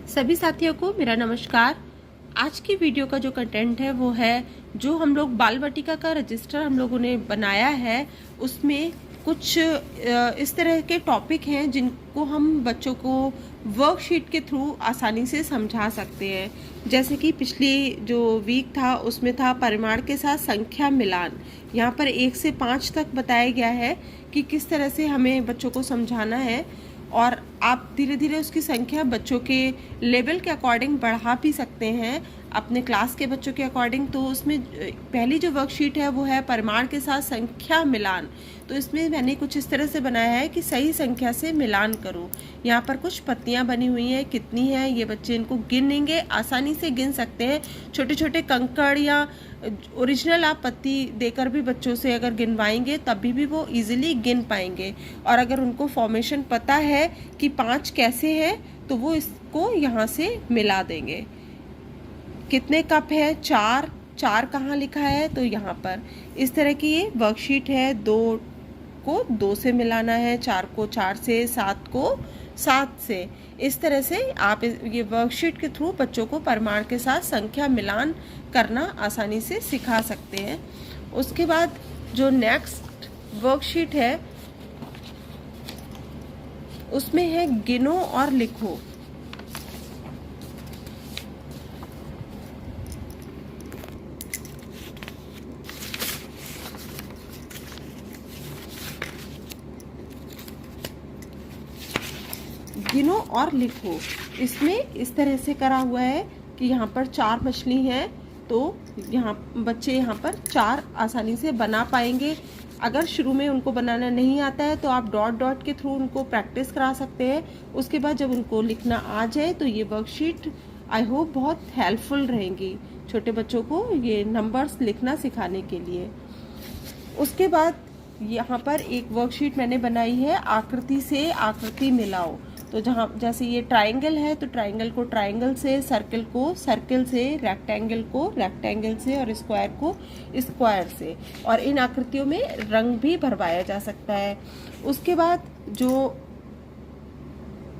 सभी साथियों को मेरा नमस्कार। आज की वीडियो का जो कंटेंट है वो है जो हम लोग बाल वाटिका का रजिस्टर हम लोगों ने बनाया है, उसमें कुछ इस तरह के टॉपिक हैं जिनको हम बच्चों को वर्कशीट के थ्रू आसानी से समझा सकते हैं। जैसे कि पिछली जो वीक था उसमें था परिमाण के साथ संख्या मिलान। यहाँ पर 1 से 5 तक बताया गया है कि किस तरह से हमें बच्चों को समझाना है, और आप धीरे धीरे उसकी संख्या बच्चों के लेवल के अकॉर्डिंग बढ़ा भी सकते हैं, अपने क्लास के बच्चों के अकॉर्डिंग। तो उसमें पहली जो वर्कशीट है वो है परिमाण के साथ संख्या मिलान। तो इसमें मैंने कुछ इस तरह से बनाया है कि सही संख्या से मिलान करो। यहाँ पर कुछ पत्तियाँ बनी हुई हैं, कितनी हैं ये बच्चे इनको गिनेंगे, आसानी से गिन सकते हैं। छोटे छोटे कंकड़ या ओरिजिनल आप पत्ती देकर भी बच्चों से अगर गिनवाएंगे तभी भी वो इजीली गिन पाएंगे। और अगर उनको फॉर्मेशन पता है कि 5 कैसे है तो वो इसको यहाँ से मिला देंगे। कितने कप है? 4 4 कहाँ लिखा है? तो यहाँ पर इस तरह की ये वर्कशीट है। 2 को 2 से मिलाना है, 4 को 4 से, 7 को 7 से। इस तरह से आप ये वर्कशीट के थ्रू बच्चों को परिमाण के साथ संख्या मिलान करना आसानी से सिखा सकते हैं। उसके बाद जो नेक्स्ट वर्कशीट है उसमें है गिनो और लिखो। गिनो और लिखो, इसमें इस तरह से करा हुआ है कि यहाँ पर 4 मछली हैं, तो यहाँ बच्चे यहाँ पर 4 आसानी से बना पाएंगे। अगर शुरू में उनको बनाना नहीं आता है तो आप डॉट डॉट के थ्रू उनको प्रैक्टिस करा सकते हैं। उसके बाद जब उनको लिखना आ जाए तो ये वर्कशीट आई होप बहुत हेल्पफुल रहेंगी छोटे बच्चों को ये नंबर्स लिखना सिखाने के लिए। उसके बाद यहाँ पर एक वर्कशीट मैंने बनाई है आकृति से आकृति मिलाओ। तो जहाँ जैसे ये ट्रायंगल है तो ट्रायंगल को ट्रायंगल से, सर्कल को सर्कल से, रेक्टेंगल को रेक्टेंगल से और स्क्वायर को स्क्वायर से। और इन आकृतियों में रंग भी भरवाया जा सकता है। उसके बाद जो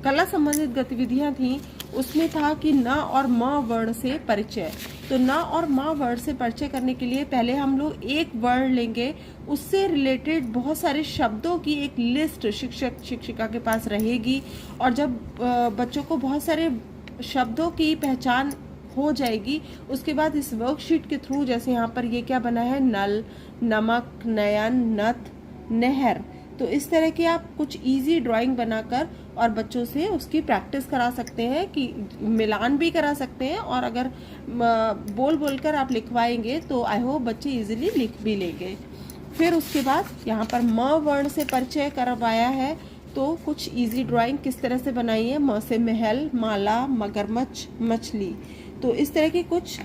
कला संबंधित गतिविधियां थी उसमें था कि न और म वर्ण से परिचय। तो न और म वर्ण से परिचय करने के लिए पहले हम लोग एक वर्ण लेंगे, उससे रिलेटेड बहुत सारे शब्दों की एक लिस्ट शिक्षक शिक्षिका के पास रहेगी। और जब बच्चों को बहुत सारे शब्दों की पहचान हो जाएगी उसके बाद इस वर्कशीट के थ्रू, जैसे यहाँ पर ये क्या बना है, नल, नमक, नयन, नथ, नहर। तो इस तरह के आप कुछ इजी ड्राइंग बनाकर और बच्चों से उसकी प्रैक्टिस करा सकते हैं, कि मिलान भी करा सकते हैं। और अगर बोल बोलकर आप लिखवाएंगे तो आई होप बच्चे इजीली लिख भी लेंगे। फिर उसके बाद यहाँ पर म वर्ण से परिचय करवाया है, तो कुछ इजी ड्राइंग किस तरह से बनाई है। म से महल, माला, मगरमच्छ, मछली। तो इस तरह की कुछ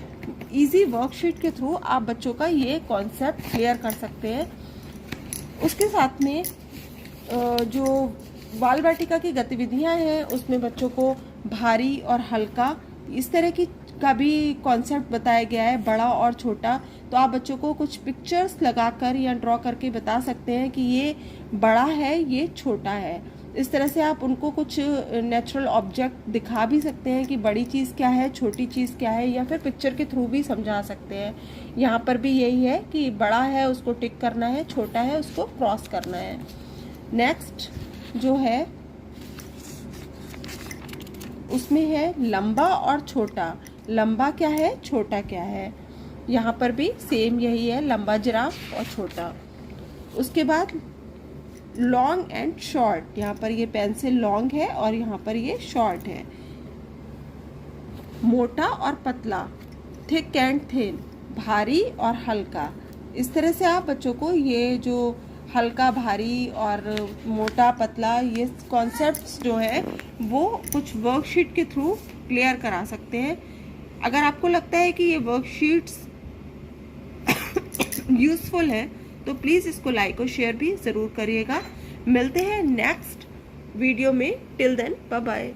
इजी वर्कशीट के थ्रू आप बच्चों का ये कॉन्सेप्ट क्लियर कर सकते हैं। उसके साथ में जो बाल वाटिका की गतिविधियां हैं उसमें बच्चों को भारी और हल्का इस तरह की का भी कॉन्सेप्ट बताया गया है, बड़ा और छोटा। तो आप बच्चों को कुछ पिक्चर्स लगाकर या ड्रॉ करके बता सकते हैं कि ये बड़ा है, ये छोटा है। इस तरह से आप उनको कुछ नेचुरल ऑब्जेक्ट दिखा भी सकते हैं कि बड़ी चीज़ क्या है, छोटी चीज़ क्या है, या फिर पिक्चर के थ्रू भी समझा सकते हैं। यहाँ पर भी यही है कि बड़ा है उसको टिक करना है, छोटा है उसको क्रॉस करना है। नेक्स्ट जो है उसमें है लंबा और छोटा। लंबा क्या है, छोटा क्या है। यहाँ पर भी सेम यही है, लंबा जिराफ और छोटा। उसके बाद लॉन्ग एंड शॉर्ट। यहाँ पर ये पेंसिल लॉन्ग है और यहाँ पर ये शॉर्ट है। मोटा और पतला, थिक एंड थिन, भारी और हल्का। इस तरह से आप बच्चों को ये जो हल्का, भारी और मोटा, पतला, ये कॉन्सेप्ट्स जो है वो कुछ वर्कशीट के थ्रू क्लियर करा सकते हैं। अगर आपको लगता है कि ये वर्कशीट्स यूज़फुल है तो प्लीज़ इसको लाइक और शेयर भी ज़रूर करिएगा। मिलते हैं नेक्स्ट वीडियो में। Till then bye bye.